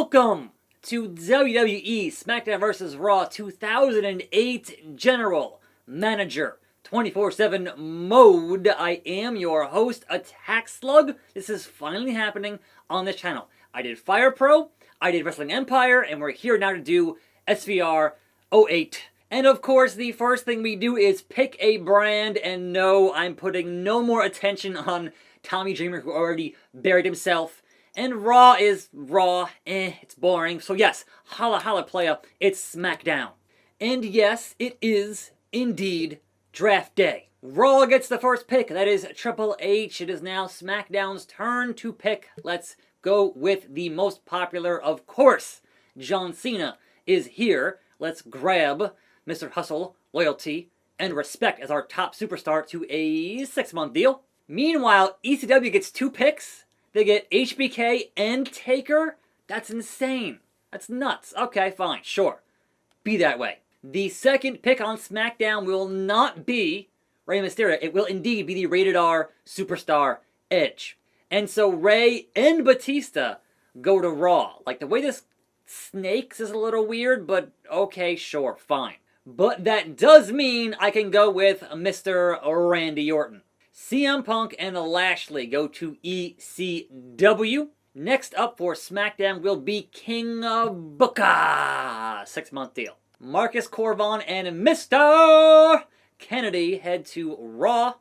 Welcome to WWE SmackDown Vs Raw 2008 General Manager 24/7 mode. I am your host, Attack Slug. This is finally happening on this channel. I did Fire Pro, I did Wrestling Empire, and we're here now to do SVR 08. And of course, the first thing we do is pick a brand, and no, I'm putting no more attention on Tommy Dreamer, who already buried himself. And Raw is Raw, it's boring. So yes, holla holla playa, it's SmackDown. And yes, it is indeed Draft Day. Raw gets the first pick, that is Triple H. It is now SmackDown's turn to pick. Let's go with the most popular, of course. John Cena is here. Let's grab Mr. Hustle, Loyalty, and Respect as our top superstar to a 6-month deal. Meanwhile, ECW gets 2 picks. They get HBK and Taker? That's insane. That's nuts. Okay, fine, sure. Be that way. The second pick on SmackDown will not be Rey Mysterio. It will indeed be the rated R superstar Edge. And so Rey and Batista go to Raw. Like, the way this snakes is a little weird, but okay, sure, fine. But that does mean I can go with Mr. Randy Orton. CM Punk and Lashley go to ECW. Next up for SmackDown will be King Booker. 6-month deal. Marcus Corvon and Mr. Kennedy head to Raw.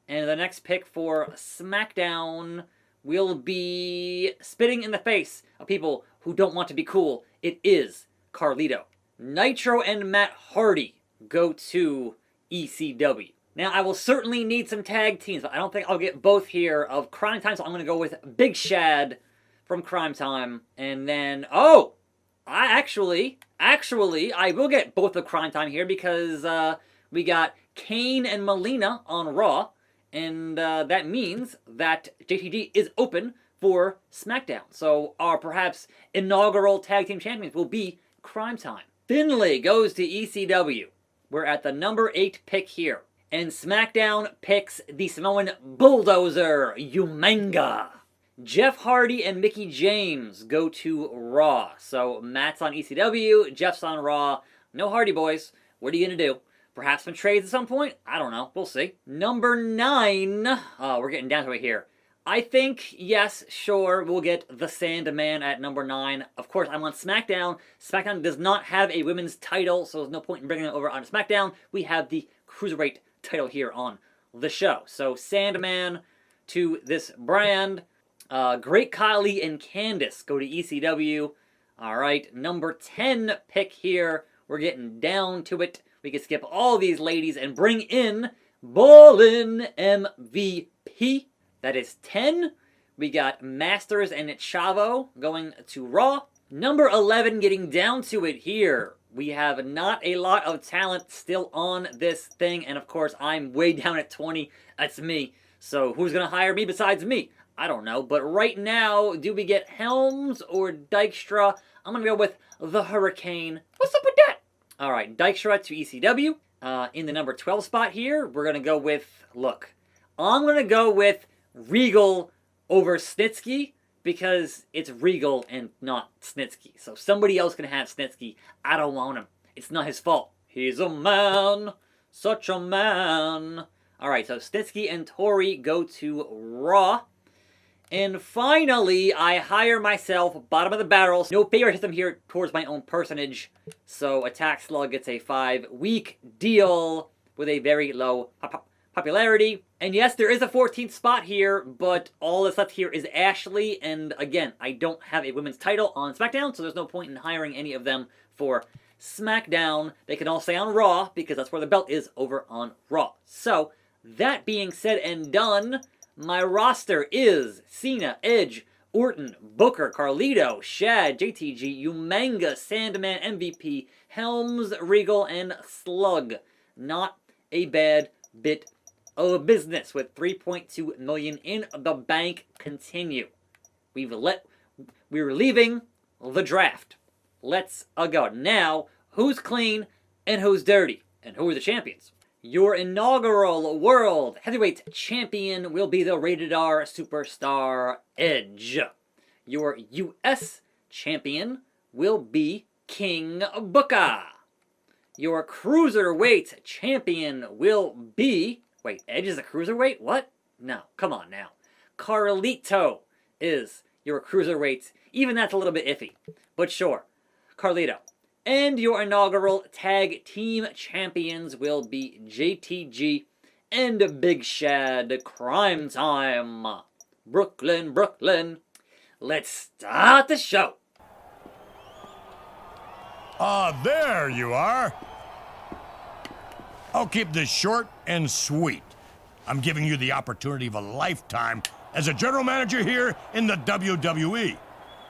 And the next pick for SmackDown will be spitting in the face of people who don't want to be cool. It is Carlito. Nitro and Matt Hardy go to ECW. Now, I will certainly need some tag teams, but I don't think I'll get both here of Crime Time, so I'm going to go with Big Shad from Crime Time, and then, I will get both of Crime Time here, because we got Kane and Melina on Raw, and that means that JTG is open for SmackDown. So our perhaps inaugural tag team champions will be Crime Time. Finlay goes to ECW. We're at the number 8 pick here. And SmackDown picks the Samoan Bulldozer, Umaga. Jeff Hardy and Mickie James go to Raw. So Matt's on ECW, Jeff's on Raw. No Hardy boys. What are you going to do? Perhaps some trades at some point? I don't know. We'll see. Number 9. Oh, we're getting down to it here. I think, yes, sure, we'll get the Sandman at number 9. Of course, I'm on SmackDown. SmackDown does not have a women's title, so there's no point in bringing it over on SmackDown. We have the Cruiserweight title here on the show. So Sandman to this brand. Great Khali and Candice go to ECW. Alright, number 10 pick here. We're getting down to it. We can skip all these ladies and bring in Ballin' MVP. That is 10. We got Masters and Chavo going to Raw. Number 11 getting down to it here. We have not a lot of talent still on this thing, and of course, I'm way down at 20. That's me. So who's going to hire me besides me? I don't know. But right now, do we get Helms or Dykstra? I'm going to go with the Hurricane. What's up with that? All right, Dykstra to ECW. In the number 12 spot here, we're going to go with, I'm going to go with Regal over Snitsky, because it's Regal and not Snitsky. So somebody else can have Snitsky. I don't want him. It's not his fault. He's a man. Such a man. Alright, so Snitsky and Tori go to Raw. And finally, I hire myself, bottom of the barrel. No favoritism here towards my own personage. So Attack Slug gets a 5-week deal with a very low popularity. And yes, there is a 14th spot here, but all that's left here is Ashley, and again, I don't have a women's title on SmackDown, so there's no point in hiring any of them for SmackDown. They can all stay on Raw, because that's where the belt is, over on Raw. So, that being said and done, my roster is Cena, Edge, Orton, Booker, Carlito, Shad, JTG, Umaga, Sandman, MVP, Helms, Regal, and Slug. Not a bad bit of business with 3.2 million in the bank. Continue. We're leaving the draft. Let's go. Now, who's clean and who's dirty? And who are the champions? Your inaugural World Heavyweight Champion will be the Rated R Superstar Edge. Your U.S. champion will be King Booker. Your cruiserweight champion will be... Wait, Edge is a cruiserweight? What? No, come on now. Carlito is your cruiserweight. Even that's a little bit iffy. But sure, Carlito. And your inaugural tag team champions will be JTG and Big Shad. Crime time. Brooklyn, Brooklyn. Let's start the show. There you are. I'll keep this short and sweet. I'm giving you the opportunity of a lifetime as a general manager here in the WWE.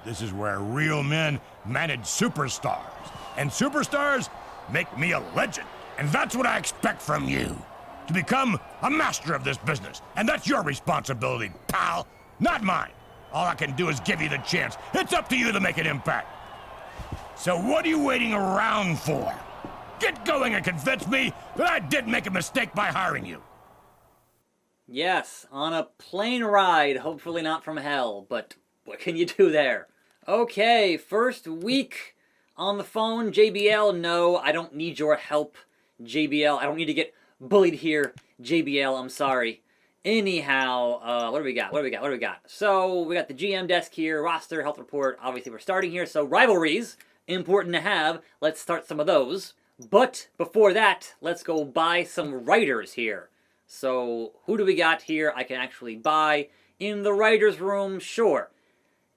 This is where real men manage superstars. And superstars make me a legend. And that's what I expect from you. To become a master of this business. And that's your responsibility, pal. Not mine. All I can do is give you the chance. It's up to you to make an impact. So what are you waiting around for? Get going and convince me that I did make a mistake by hiring you. Yes, on a plane ride, hopefully not from hell, but what can you do there? Okay, first week on the phone, JBL, no, I don't need your help, JBL. I don't need to get bullied here, JBL, I'm sorry. Anyhow, what do we got? So, we got the GM desk here, roster, health report, obviously we're starting here, so rivalries, important to have, let's start some of those. But before that, let's go buy some writers here. So, who do we got here I can actually buy in the writer's room? Sure.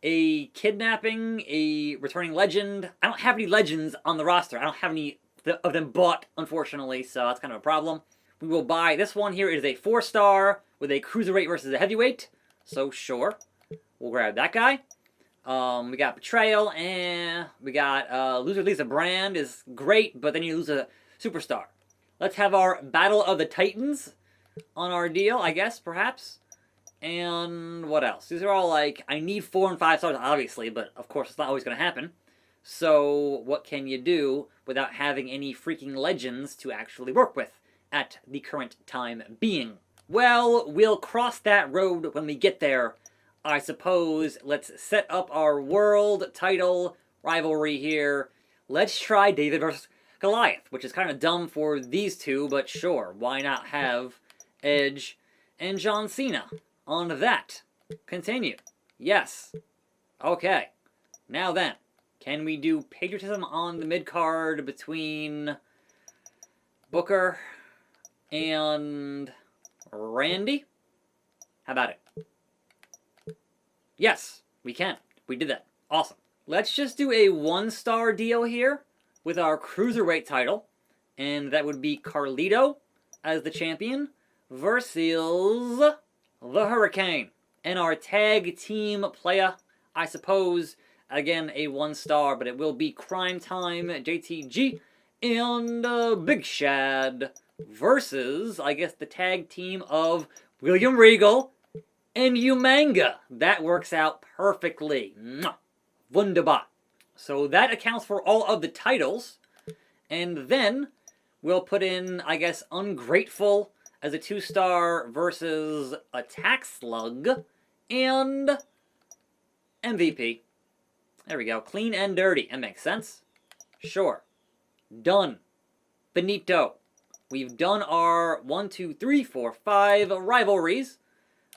A kidnapping, a returning legend. I don't have any legends on the roster. I don't have any of them bought, unfortunately, so that's kind of a problem. We will buy this one here. It is a 4-star with a cruiserweight versus a heavyweight. So, sure. We'll grab that guy. We got Betrayal, and we got Loser Leaves a Brand is great, but then you lose a superstar. Let's have our Battle of the Titans on our deal, I guess, perhaps. And what else? These are all like, I need 4 and 5 stars, obviously, but of course it's not always going to happen. So what can you do without having any freaking legends to actually work with at the current time being? Well, we'll cross that road when we get there. I suppose let's set up our world title rivalry here. Let's try David versus Goliath, which is kind of dumb for these two, but sure, why not have Edge and John Cena on that? Continue. Yes. Okay. Now then, can we do patriotism on the mid-card between Booker and Randy? How about it? Yes, we can. We did that. Awesome. Let's just do a 1-star deal here with our cruiserweight title, and that would be Carlito as the champion versus the Hurricane. And our tag team player, I suppose, again, a 1-star, but it will be Crime Time, JTG, and Big Shad versus, I guess, the tag team of William Regal and Umanga. That works out perfectly. Mwah. Wunderbar. So that accounts for all of the titles. And then we'll put in, I guess, Ungrateful as a 2-star versus Attack Slug and MVP. There we go. Clean and dirty. That makes sense. Sure. Done. Benito. We've done our 1, 2, 3, 4, 5 rivalries.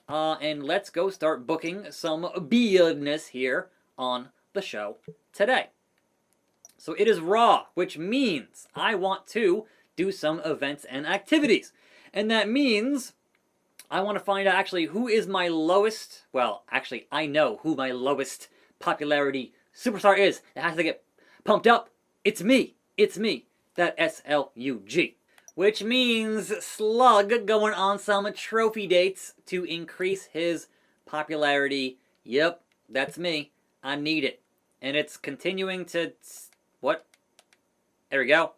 And let's go start booking some business here on the show today. So it is Raw, which means I want to do some events and activities. And that means I want to find out actually who is my lowest, well, actually I know who my lowest popularity superstar is. It has to get pumped up. It's me. It's me. That SLUG. Which means Slug going on some trophy dates to increase his popularity. Yep, that's me. I need it. And it's continuing to... What? There we go.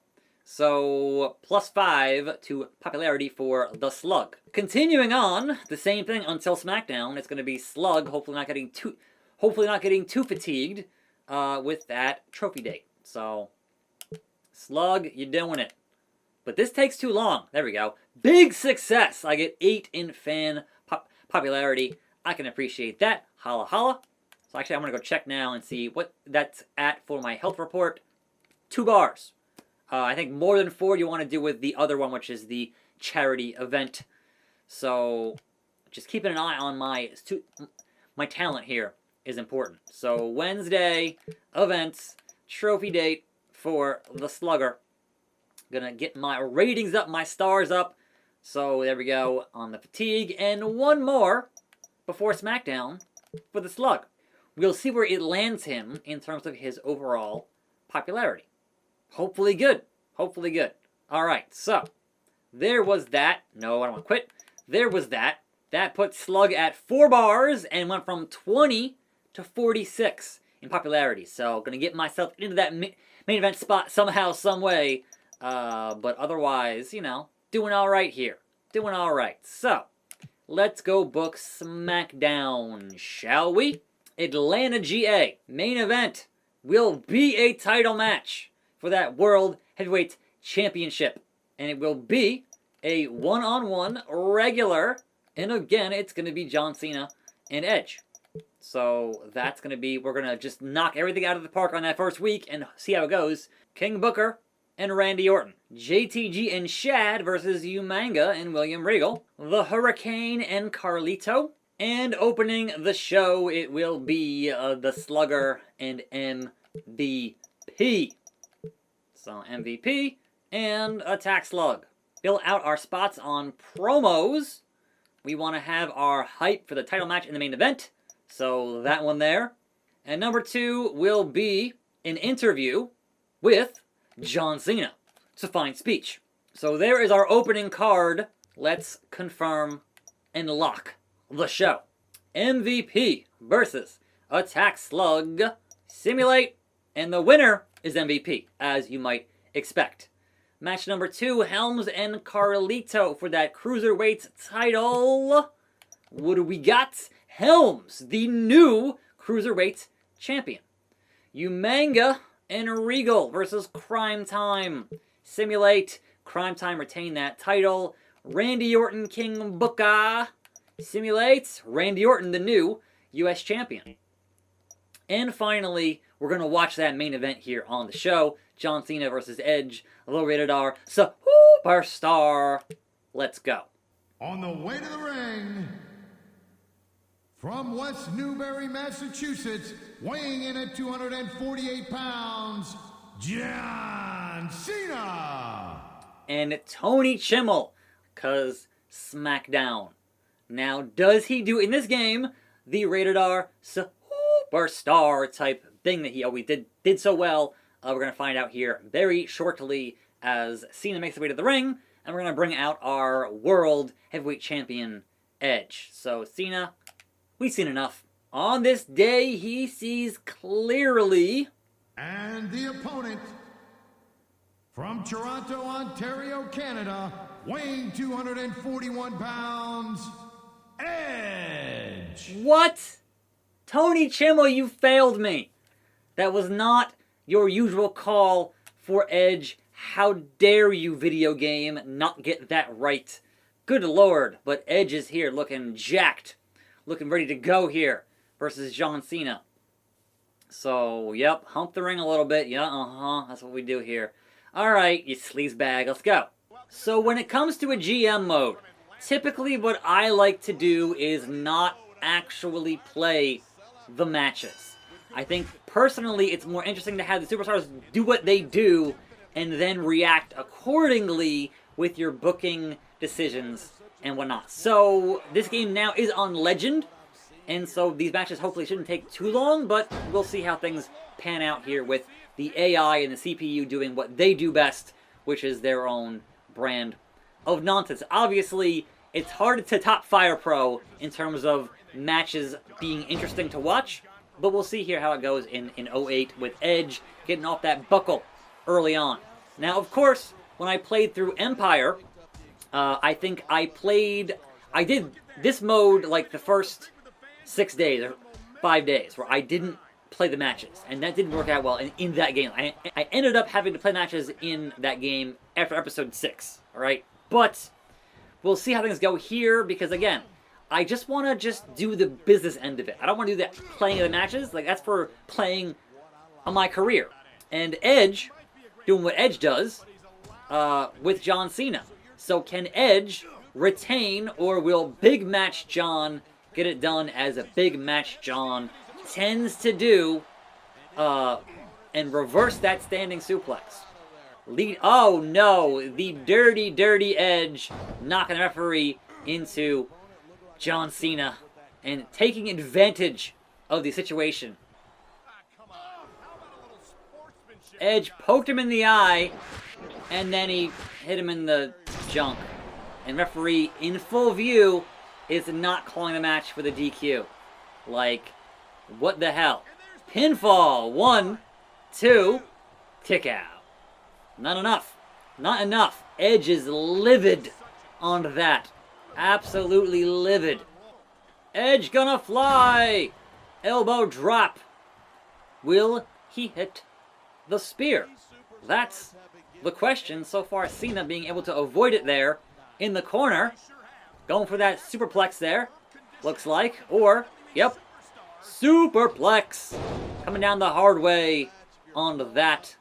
So, +5 to popularity for the Slug. Continuing on, the same thing until SmackDown. It's going to be Slug, hopefully not getting too fatigued with that trophy date. So, Slug, you're doing it. But this takes too long. There we go. Big success. I get 8 in fan popularity. I can appreciate that. Holla holla. So actually, I'm going to go check now and see what that's at for my health report. 2 bars. I think more than 4 you want to do with the other one, which is the charity event. So just keeping an eye on my talent here is important. So Wednesday, events, trophy date for the Slugger. Gonna get my ratings up, my stars up. So there we go on the fatigue. And 1 more before SmackDown for the Slug. We'll see where it lands him in terms of his overall popularity. Hopefully good. Hopefully good. Alright, so there was that. No, I don't want to quit. There was that. That put Slug at 4 bars and went from 20 to 46 in popularity. So, gonna get myself into that main event spot somehow, some way. But otherwise, you know, doing alright here. Doing alright. So, let's go book SmackDown, shall we? Atlanta, GA. Main event will be a title match for that World Heavyweight Championship. And it will be a one-on-one regular. And again, it's going to be John Cena and Edge. So that's going to be, we're going to just knock everything out of the park on that first week and see how it goes. King Booker and Randy Orton. JTG and Shad versus Umanga and William Regal. The Hurricane and Carlito. And opening the show, it will be the Slugger and MVP. So MVP and Attack Slug. Fill out our spots on promos. We want to have our hype for the title match in the main event. So that one there. And number 2 will be an interview with John Cena. It's a fine speech. So there is our opening card. Let's confirm and lock the show. MVP versus Attack Slug. Simulate. And the winner is MVP, as you might expect. Match number 2, Helms and Carlito for that Cruiserweight title. What do we got? Helms, the new Cruiserweight champion. Umanga and Regal versus Crime Time. Simulate. Crime Time retain that title. Randy Orton, King Booker. Simulate. Randy Orton, the new U.S. champion. And finally, we're going to watch that main event here on the show. John Cena versus Edge. Low rated R. Superstar. Let's go. On the way to the ring, from West Newbury, Massachusetts, weighing in at 248 pounds, John Cena. And Tony Chimmel, because SmackDown. Now, does he do in this game the rated R superstar type thing that he always did so well? We're going to find out here very shortly as Cena makes his way to the ring, and we're going to bring out our World Heavyweight Champion, Edge. So, Cena, we've seen enough. On this day, he sees clearly. And the opponent, from Toronto, Ontario, Canada, weighing 241 pounds, Edge. What? Tony Chimmel, you failed me. That was not your usual call for Edge. How dare you, video game, not get that right. Good lord, but Edge is here looking jacked. Looking ready to go here versus John Cena. So, yep, hump the ring a little bit. Yeah, that's what we do here. Alright, you sleazebag, let's go. So when it comes to a GM mode, typically what I like to do is not actually play the matches. I think, personally, it's more interesting to have the superstars do what they do and then react accordingly with your booking decisions and whatnot. So, this game now is on Legend, and so these matches hopefully shouldn't take too long, but we'll see how things pan out here with the AI and the CPU doing what they do best, which is their own brand of nonsense. Obviously, it's hard to top Fire Pro in terms of matches being interesting to watch, but we'll see here how it goes in 08 with Edge getting off that buckle early on. Now, of course, when I played through Empire, I think I did this mode like the first 6 days or 5 days where I didn't play the matches, and that didn't work out well in that game. I ended up having to play matches in that game after episode 6, alright? But we'll see how things go here, because again, I just want to just do the business end of it. I don't want to do that playing of the matches. Like, that's for playing on my career. And Edge, doing what Edge does with John Cena. So can Edge retain, or will Big Match John get it done as a Big Match John tends to do, and reverse that standing suplex? Oh no, the dirty, dirty Edge knocking the referee into John Cena and taking advantage of the situation. Edge poked him in the eye, and then he hit him in the junk. And referee, in full view, is not calling the match for the DQ. Like, what the hell? Pinfall. 1, 2, kick out. Not enough. Not enough. Edge is livid on that. Absolutely livid. Edge gonna fly. Elbow drop. Will he hit the spear? That's the question so far. Cena being able to avoid it there in the corner. Going for that superplex there. Looks like. Or, yep, superplex. Coming down the hard way on that.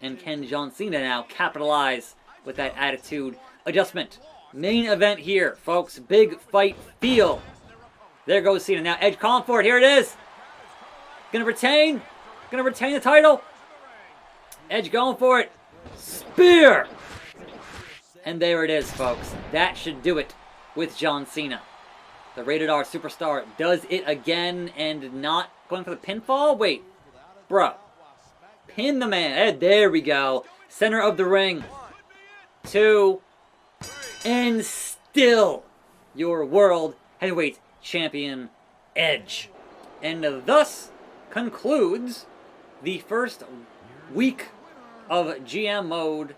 And can John Cena now capitalize with that attitude adjustment? Main event here, folks. Big fight feel. There goes Cena. Now Edge calling for it. Here it is. Gonna retain. Gonna retain the title. Edge going for it. Spear. And there it is, folks. That should do it with John Cena. The Rated R Superstar does it again and not going for the pinfall? Wait. Bro. Pin the man. There we go. Center of the ring. 2. And still your World Heavyweight Champion, Edge. And thus concludes the first week of GM mode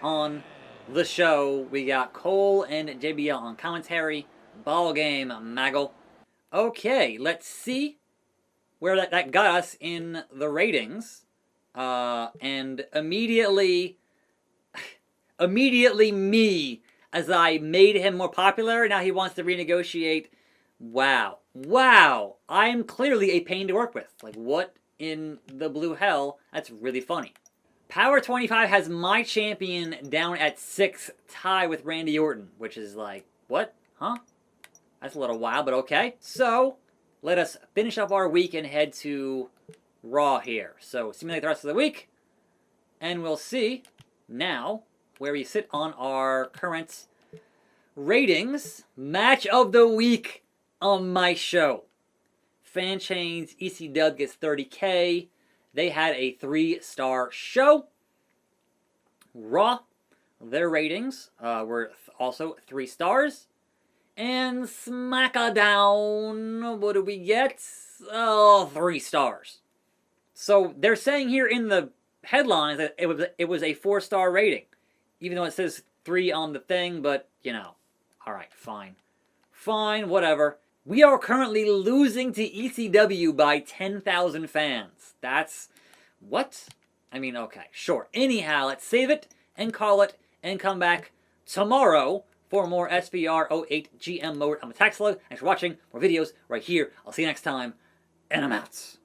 on the show. We got Cole and JBL on commentary. Ball game, Maggle. Okay, let's see where that got us in the ratings. And immediately me, as I made him more popular, now he wants to renegotiate. Wow. Wow. I'm clearly a pain to work with. Like, what in the blue hell? That's really funny. Power 25 has my champion down at 6th, tie with Randy Orton, which is like, what? Huh? That's a little wild, but okay. So, let us finish up our week and head to Raw here. So, simulate the rest of the week, and we'll see now where we sit on our current ratings. Match of the week on my show. Fan Chains ECW gets 30K. They had a 3-star show. Raw, their ratings were also 3 stars. And SmackDown, what do we get? 3 stars. So they're saying here in the headlines that it was a 4-star rating. Even though it says 3 on the thing, but, you know. Alright, fine. Fine, whatever. We are currently losing to ECW by 10,000 fans. That's... what? I mean, okay, sure. Anyhow, let's save it and call it and come back tomorrow for more SVR 08 GM mode. I'm Attack Slug. Thanks for watching. More videos right here. I'll see you next time. And I'm out.